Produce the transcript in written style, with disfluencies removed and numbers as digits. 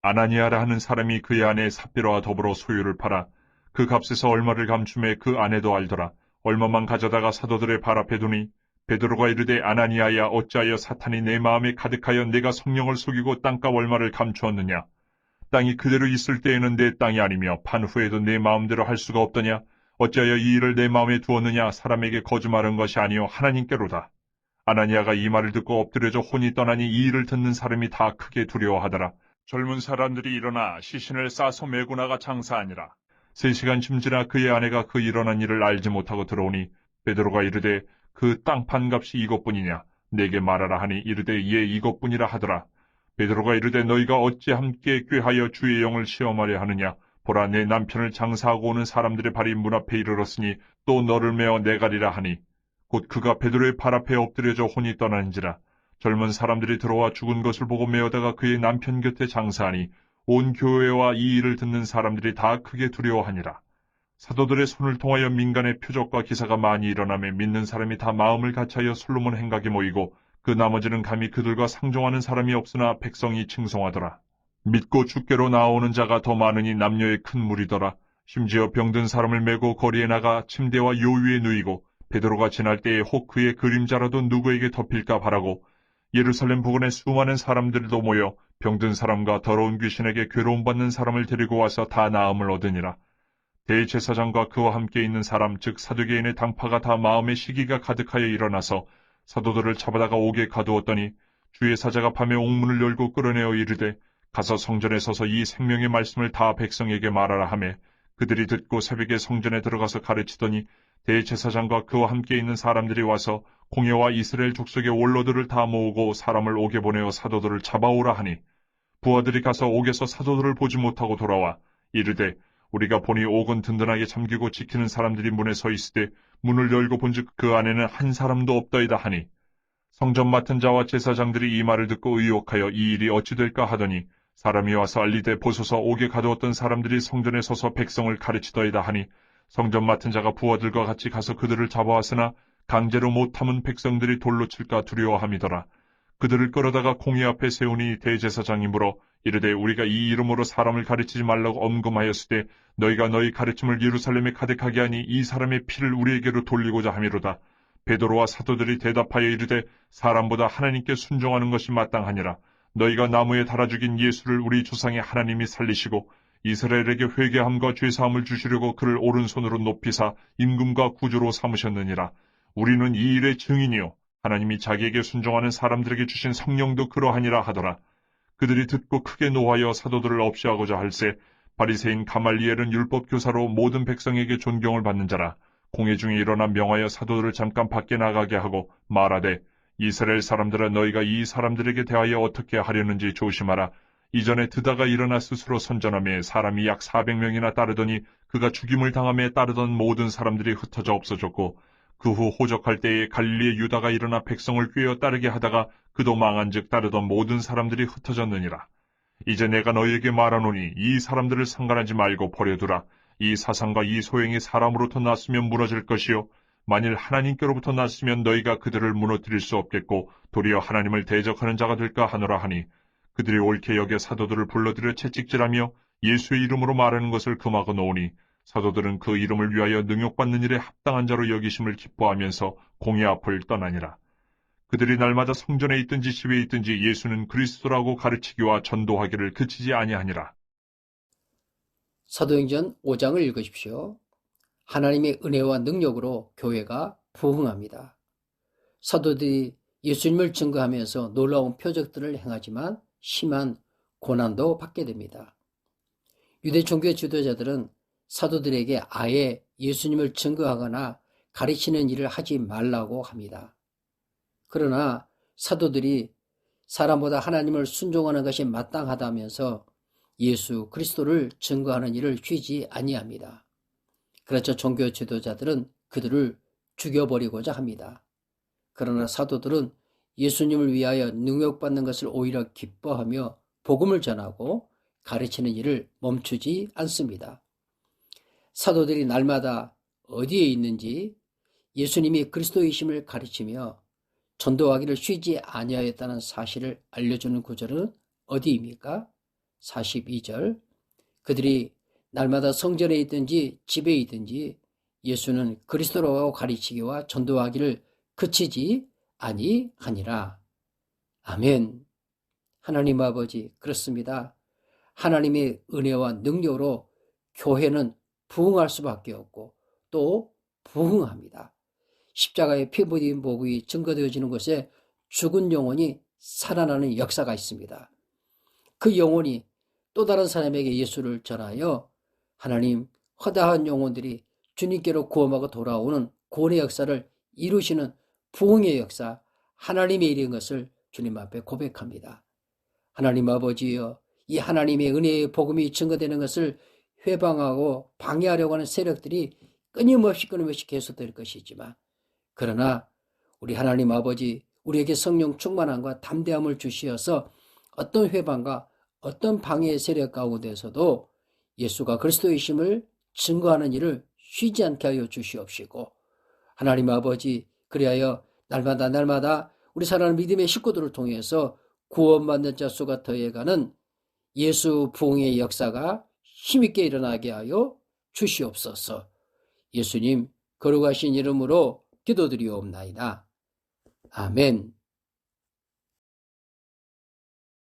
아나니아라 하는 사람이 그의 아내 삽비라와 더불어 소유를 팔아 그 값에서 얼마를 감춤해 그 아내도 알더라. 얼마만 가져다가 사도들의 발 앞에 두니 베드로가 이르되 아나니아야 어찌하여 사탄이 내 마음에 가득하여 내가 성령을 속이고 땅값 얼마를 감추었느냐. 땅이 그대로 있을 때에는 내 땅이 아니며 판 후에도 내 마음대로 할 수가 없더냐. 어찌하여 이 일을 내 마음에 두었느냐. 사람에게 거짓말한 것이 아니요 하나님께로다. 아나니아가 이 말을 듣고 엎드려져 혼이 떠나니 이 일을 듣는 사람이 다 크게 두려워하더라. 젊은 사람들이 일어나 시신을 싸서 메고 나가 장사하니라. 3시간쯤 지나 그의 아내가 그 일어난 일을 알지 못하고 들어오니 베드로가 이르되 그 땅 판값이 이것뿐이냐. 내게 말하라 하니 이르되 예 이것뿐이라 하더라. 베드로가 이르되 너희가 어찌 함께 꾀하여 주의 영을 시험하려 하느냐. 보라 내 남편을 장사하고 오는 사람들의 발이 문 앞에 이르렀으니 또 너를 메어 내가리라 하니 곧 그가 베드로의 발 앞에 엎드려져 혼이 떠나는지라. 젊은 사람들이 들어와 죽은 것을 보고 메어다가 그의 남편 곁에 장사하니 온 교회와 이 일을 듣는 사람들이 다 크게 두려워하니라. 사도들의 손을 통하여 민간의 표적과 기사가 많이 일어나며 믿는 사람이 다 마음을 같이하여 솔로몬 행각에 모이고 그 나머지는 감히 그들과 상종하는 사람이 없으나 백성이 칭송하더라. 믿고 주께로 나오는 자가 더 많으니 남녀의 큰 무리더라. 심지어 병든 사람을 메고 거리에 나가 침대와 요 위에 누이고 베드로가 지날 때에 혹 그의 그림자라도 누구에게 덮일까 바라고 예루살렘 부근에 수많은 사람들도 모여 병든 사람과 더러운 귀신에게 괴로움받는 사람을 데리고 와서 다 나음을 얻으니라. 대제사장과 그와 함께 있는 사람 즉 사두개인의 당파가 다 마음의 시기가 가득하여 일어나서 사도들을 잡아다가 옥에 가두었더니 주의 사자가 밤에 옥문을 열고 끌어내어 이르되 가서 성전에 서서 이 생명의 말씀을 다 백성에게 말하라 하매 그들이 듣고 새벽에 성전에 들어가서 가르치더니 대제사장과 그와 함께 있는 사람들이 와서 공회와 이스라엘 족속의 원로들을 다 모으고 사람을 옥에 보내어 사도들을 잡아오라 하니 부하들이 가서 옥에서 사도들을 보지 못하고 돌아와 이르되 우리가 보니 옥은 든든하게 잠기고 지키는 사람들이 문에 서 있으되 문을 열고 본즉 그 안에는 한 사람도 없더이다 하니 성전 맡은 자와 제사장들이 이 말을 듣고 의혹하여 이 일이 어찌 될까 하더니 사람이 와서 알리되 보소서 옥에 가두었던 사람들이 성전에 서서 백성을 가르치더이다 하니 성전 맡은 자가 부하들과 같이 가서 그들을 잡아왔으나 강제로 못 참은 백성들이 돌로 칠까 두려워함이더라. 그들을 끌어다가 공회 앞에 세우니 대제사장이 물어 이르되 우리가 이 이름으로 사람을 가르치지 말라고 엄금하였으되 너희가 너희 가르침을 예루살렘에 가득하게 하니 이 사람의 피를 우리에게로 돌리고자 함이로다. 베드로와 사도들이 대답하여 이르되 사람보다 하나님께 순종하는 것이 마땅하니라. 너희가 나무에 달아 죽인 예수를 우리 조상의 하나님이 살리시고 이스라엘에게 회개함과 죄사함을 주시려고 그를 오른손으로 높이사 임금과 구주로 삼으셨느니라. 우리는 이 일의 증인이요 하나님이 자기에게 순종하는 사람들에게 주신 성령도 그러하니라 하더라. 그들이 듣고 크게 노하여 사도들을 없이하고자 할세 바리새인 가말리엘은 율법교사로 모든 백성에게 존경을 받는 자라. 공회 중에 일어나 명하여 사도들을 잠깐 밖에 나가게 하고 말하되 이스라엘 사람들아 너희가 이 사람들에게 대하여 어떻게 하려는지 조심하라. 이전에 드다가 일어나 스스로 선전하며 사람이 약 400명이나 따르더니 그가 죽임을 당함에 따르던 모든 사람들이 흩어져 없어졌고 그 후 호적할 때에 갈릴리의 유다가 일어나 백성을 꾀어 따르게 하다가 그도 망한즉 따르던 모든 사람들이 흩어졌느니라. 이제 내가 너희에게 말하노니 이 사람들을 상관하지 말고 버려두라. 이 사상과 이 소행이 사람으로부터 났으면 무너질 것이요 만일 하나님께로부터 났으면 너희가 그들을 무너뜨릴 수 없겠고 도리어 하나님을 대적하는 자가 될까 하노라 하니 그들이 옳게 여겨 사도들을 불러들여 채찍질하며 예수의 이름으로 말하는 것을 금하고 놓으니 사도들은 그 이름을 위하여 능욕받는 일에 합당한 자로 여기심을 기뻐하면서 공회 앞을 떠나니라. 그들이 날마다 성전에 있든지 집에 있든지 예수는 그리스도라고 가르치기와 전도하기를 그치지 아니하니라. 사도행전 5장을 읽으십시오. 하나님의 은혜와 능력으로 교회가 부흥합니다. 사도들이 예수님을 증거하면서 놀라운 표적들을 행하지만 심한 고난도 받게 됩니다. 유대 종교 지도자들은 사도들에게 아예 예수님을 증거하거나 가르치는 일을 하지 말라고 합니다. 그러나 사도들이 사람보다 하나님을 순종하는 것이 마땅하다면서 예수 그리스도를 증거하는 일을 쉬지 아니합니다. 그래서 종교 지도자들은 그들을 죽여버리고자 합니다. 그러나 사도들은 예수님을 위하여 능욕받는 것을 오히려 기뻐하며 복음을 전하고 가르치는 일을 멈추지 않습니다. 사도들이 날마다 어디에 있는지 예수님이 그리스도이심을 가르치며 전도하기를 쉬지 아니하였다는 사실을 알려주는 구절은 어디입니까? 42절. 그들이 날마다 성전에 있든지 집에 있든지 예수는 그리스도라고 가르치기와 전도하기를 그치지 아니하니라. 아멘. 하나님 아버지, 그렇습니다. 하나님의 은혜와 능력으로 교회는 부흥할 수밖에 없고 또 부흥합니다. 십자가의 피 묻은 복이 증거되어지는 곳에 죽은 영혼이 살아나는 역사가 있습니다. 그 영혼이 또 다른 사람에게 예수를 전하여 하나님 허다한 영혼들이 주님께로 구원하고 돌아오는 구원의 역사를 이루시는 부흥의 역사, 하나님의 일인 것을 주님 앞에 고백합니다. 하나님 아버지여, 이 하나님의 은혜의 복음이 증거되는 것을 회방하고 방해하려고 하는 세력들이 끊임없이 계속될 것이지만, 그러나 우리 하나님 아버지, 우리에게 성령 충만함과 담대함을 주시어서 어떤 회방과 어떤 방해의 세력 가운데서도 예수가 그리스도이심을 증거하는 일을 쉬지 않게 하여 주시옵시고, 하나님 아버지, 그리하여 날마다 우리 사랑하는 믿음의 식구들을 통해서 구원받는 자 수가 더해가는 예수 부흥의 역사가 힘있게 일어나게 하여 주시옵소서. 예수님 거룩하신 이름으로 기도드리옵나이다. 아멘.